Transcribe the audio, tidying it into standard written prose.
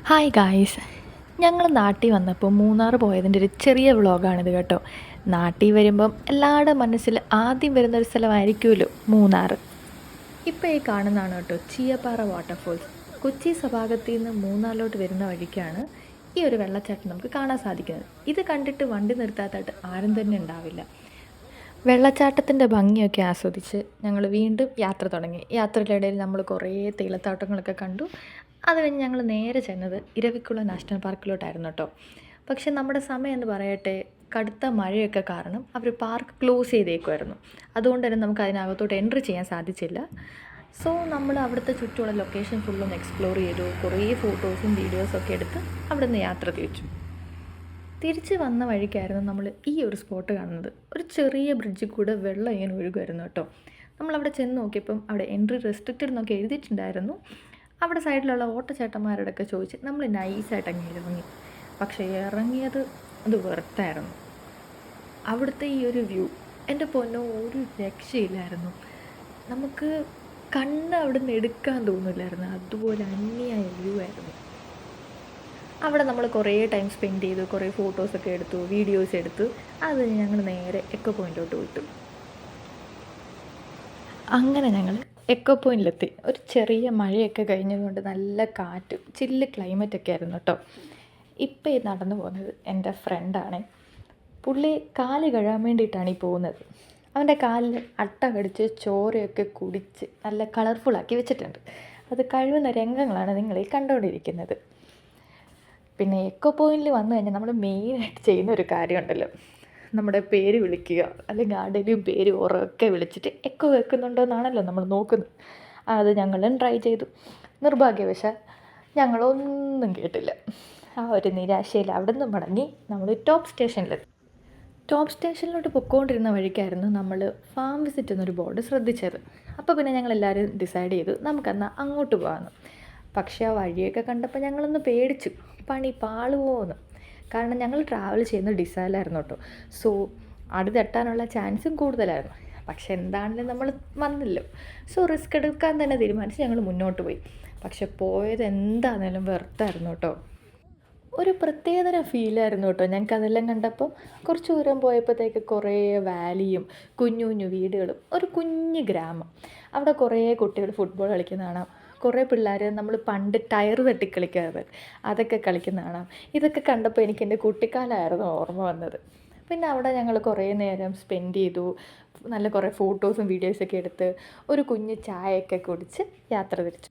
Hi guys, ഞങ്ങൾ നാട്ടിൽ വന്നപ്പോൾ മൂന്നാർ പോയതിൻ്റെ ഒരു ചെറിയ വ്ളോഗാണിത് കേട്ടോ. നാട്ടിൽ വരുമ്പം എല്ലാവരുടെ മനസ്സിൽ ആദ്യം വരുന്നൊരു സ്ഥലമായിരിക്കുമല്ലോ മൂന്നാർ. ഇപ്പോൾ ഈ കാണുന്നതാണ് കേട്ടോ ചീയപ്പാറ വാട്ടർഫോൾസ്. കൊച്ചി സഭാഗത്തിൽ നിന്ന് മൂന്നാറിലോട്ട് വരുന്ന വഴിക്കാണ് ഈ ഒരു വെള്ളച്ചാട്ടം നമുക്ക് കാണാൻ സാധിക്കുന്നത്. ഇത് കണ്ടിട്ട് വണ്ടി നിർത്താത്തായിട്ട് ആരും തന്നെ ഉണ്ടാവില്ല. വെള്ളച്ചാട്ടത്തിൻ്റെ ഭംഗിയൊക്കെ ആസ്വദിച്ച് ഞങ്ങൾ വീണ്ടും യാത്ര തുടങ്ങി. യാത്രയിലിടയിൽ നമ്മൾ കുറേ തേയിലത്തോട്ടങ്ങളൊക്കെ കണ്ടു. അത് കഴിഞ്ഞ് ഞങ്ങൾ നേരെ ചെന്നത് ഇരവിക്കുളം നാഷണൽ പാർക്കിലോട്ടായിരുന്നു കേട്ടോ. പക്ഷെ നമ്മുടെ സമയം എന്ന് പറയട്ടെ, കടുത്ത മഴയൊക്കെ കാരണം അവർ പാർക്ക് ക്ലോസ് ചെയ്തേക്കുമായിരുന്നു. അതുകൊണ്ട് തന്നെ നമുക്ക് അതിനകത്തോട്ട് എൻട്രി ചെയ്യാൻ സാധിച്ചില്ല. സോ നമ്മൾ അവിടുത്തെ ചുറ്റുമുള്ള ലൊക്കേഷൻ ഫുള്ളും എക്സ്പ്ലോർ ചെയ്തു. കുറേ ഫോട്ടോസും വീഡിയോസും ഒക്കെ എടുത്ത് അവിടെ നിന്ന് യാത്ര തിരിച്ചു. തിരിച്ച് വന്ന വഴിക്കായിരുന്നു നമ്മൾ ഈ ഒരു സ്പോട്ട് കാണുന്നത്. ഒരു ചെറിയ ബ്രിഡ്ജിൽ കൂടെ വെള്ളം ഇങ്ങനെ ഒഴുകുമായിരുന്നു കേട്ടോ. നമ്മളവിടെ ചെന്ന് നോക്കിയപ്പം അവിടെ എൻട്രി റെസ്ട്രിക്റ്റഡ് എന്നൊക്കെ എഴുതിയിട്ടുണ്ടായിരുന്നു. അവിടെ സൈഡിലുള്ള ഓട്ടച്ചേട്ടന്മാരോടൊക്കെ ചോദിച്ച് നമ്മൾ നൈസായിട്ട് അങ്ങ് ഇറങ്ങി. പക്ഷേ ഇറങ്ങിയത് അത് വെറുത്തായിരുന്നു. അവിടുത്തെ ഈ ഒരു വ്യൂ, എൻ്റെ പൊന്നോ, ഒരു രക്ഷയില്ലായിരുന്നു. നമുക്ക് കണ്ണ് അവിടെ നിന്ന് എടുക്കാൻ തോന്നില്ലായിരുന്നു. അതുപോലെ അന്യായ വ്യൂ ആയിരുന്നു. അവിടെ നമ്മൾ കുറേ ടൈം സ്പെൻഡ് ചെയ്തു, കുറേ ഫോട്ടോസൊക്കെ എടുത്തു, വീഡിയോസ് എടുത്തു. അത് ഞങ്ങൾ നേരെ എക്കോ പോയിൻറ്റിലോട്ട് വിട്ടു. അങ്ങനെ ഞങ്ങൾ എക്കോ പോയിൻറ്റിലെത്തി. ഒരു ചെറിയ മഴയൊക്കെ കഴിഞ്ഞതുകൊണ്ട് നല്ല കാറ്റും ചില്ല് ക്ലൈമറ്റൊക്കെ ആയിരുന്നു കേട്ടോ. ഇപ്പോൾ ഈ നടന്നു പോകുന്നത് എൻ്റെ ഫ്രണ്ടാണ്. പുള്ളി കാല് കഴുകാൻ വേണ്ടിയിട്ടാണ് ഈ പോകുന്നത്. അവൻ്റെ കാലിൽ അട്ട കടിച്ച് ചോരയൊക്കെ കുടിച്ച് നല്ല കളർഫുള്ളാക്കി വെച്ചിട്ടുണ്ട്. അത് കഴുകുന്ന രംഗങ്ങളാണ് നിങ്ങളീ കണ്ടുകൊണ്ടിരിക്കുന്നത്. പിന്നെ എക്കോ പോയിൻറ്റിൽ വന്നു കഴിഞ്ഞാൽ നമ്മൾ മെയിനായിട്ട് ചെയ്യുന്ന ഒരു കാര്യമുണ്ടല്ലോ, നമ്മുടെ പേര് വിളിക്കുക, അല്ലെങ്കിൽ ആരുടെയും പേര് ഉറക്കെ വിളിച്ചിട്ട് എക്കോ വെക്കുന്നുണ്ടോ എന്നാണല്ലോ നമ്മൾ നോക്കുന്നത്. അത് ഞങ്ങളും ട്രൈ ചെയ്തു. നിർഭാഗ്യവശാൽ ഞങ്ങളൊന്നും കേട്ടില്ല. ആ ഒരു നിരാശയിൽ അവിടെ നിന്ന് മടങ്ങി നമ്മൾ ടോപ്പ് സ്റ്റേഷനിലെത്തി. ടോപ്പ് സ്റ്റേഷനിലോട്ട് പൊയ്ക്കൊണ്ടിരുന്ന വഴിക്കായിരുന്നു നമ്മൾ ഫാം വിസിറ്റ് എന്നൊരു ബോർഡ് ശ്രദ്ധിച്ചത്. അപ്പോൾ പിന്നെ ഞങ്ങളെല്ലാവരും ഡിസൈഡ് ചെയ്തു നമുക്കെന്നാൽ അങ്ങോട്ട് പോകാമെന്ന്. പക്ഷേ ആ വഴിയൊക്കെ കണ്ടപ്പോൾ ഞങ്ങളൊന്ന് പേടിച്ചു, പണി പാളുമോയെന്ന്. കാരണം ഞങ്ങൾ ട്രാവൽ ചെയ്യുന്ന ഡിസൈലായിരുന്നു കേട്ടോ. സോ അടി തട്ടാനുള്ള ചാൻസും കൂടുതലായിരുന്നു. പക്ഷെ എന്താണെങ്കിലും നമ്മൾ വന്നല്ലോ, സോ റിസ്ക് എടുക്കാൻ തന്നെ തീരുമാനിച്ച് ഞങ്ങൾ മുന്നോട്ട് പോയി. പക്ഷെ പോയത് എന്താണെങ്കിലും വെറുത്തായിരുന്നു കേട്ടോ. ഒരു പ്രത്യേകതരം ഫീലായിരുന്നു കേട്ടോ ഞങ്ങൾക്കതെല്ലാം കണ്ടപ്പോൾ. കുറച്ച് ദൂരം പോയപ്പോഴത്തേക്ക് കുറേ വാലിയും കുഞ്ഞു കുഞ്ഞു വീടുകളും, ഒരു കുഞ്ഞ് ഗ്രാമം. അവിടെ കുറേ കുട്ടികൾ ഫുട്ബോൾ കളിക്കുന്ന കാണാം. കുറേ പിള്ളേർ നമ്മൾ പണ്ട് ടയർ തട്ടി കളിക്കാറ്, അതൊക്കെ കളിക്കുന്ന കാണാം. ഇതൊക്കെ കണ്ടപ്പോൾ എനിക്ക് എൻ്റെ കുട്ടിക്കാലമായിരുന്നു ഓർമ്മ വന്നത്. പിന്നെ അവിടെ ഞങ്ങൾ കുറേ നേരം സ്പെൻഡ് ചെയ്തു. നല്ല കുറേ ഫോട്ടോസും വീഡിയോസൊക്കെ എടുത്ത് ഒരു കുഞ്ഞ് ചായയൊക്കെ കുടിച്ച് യാത്ര തിരിച്ചു.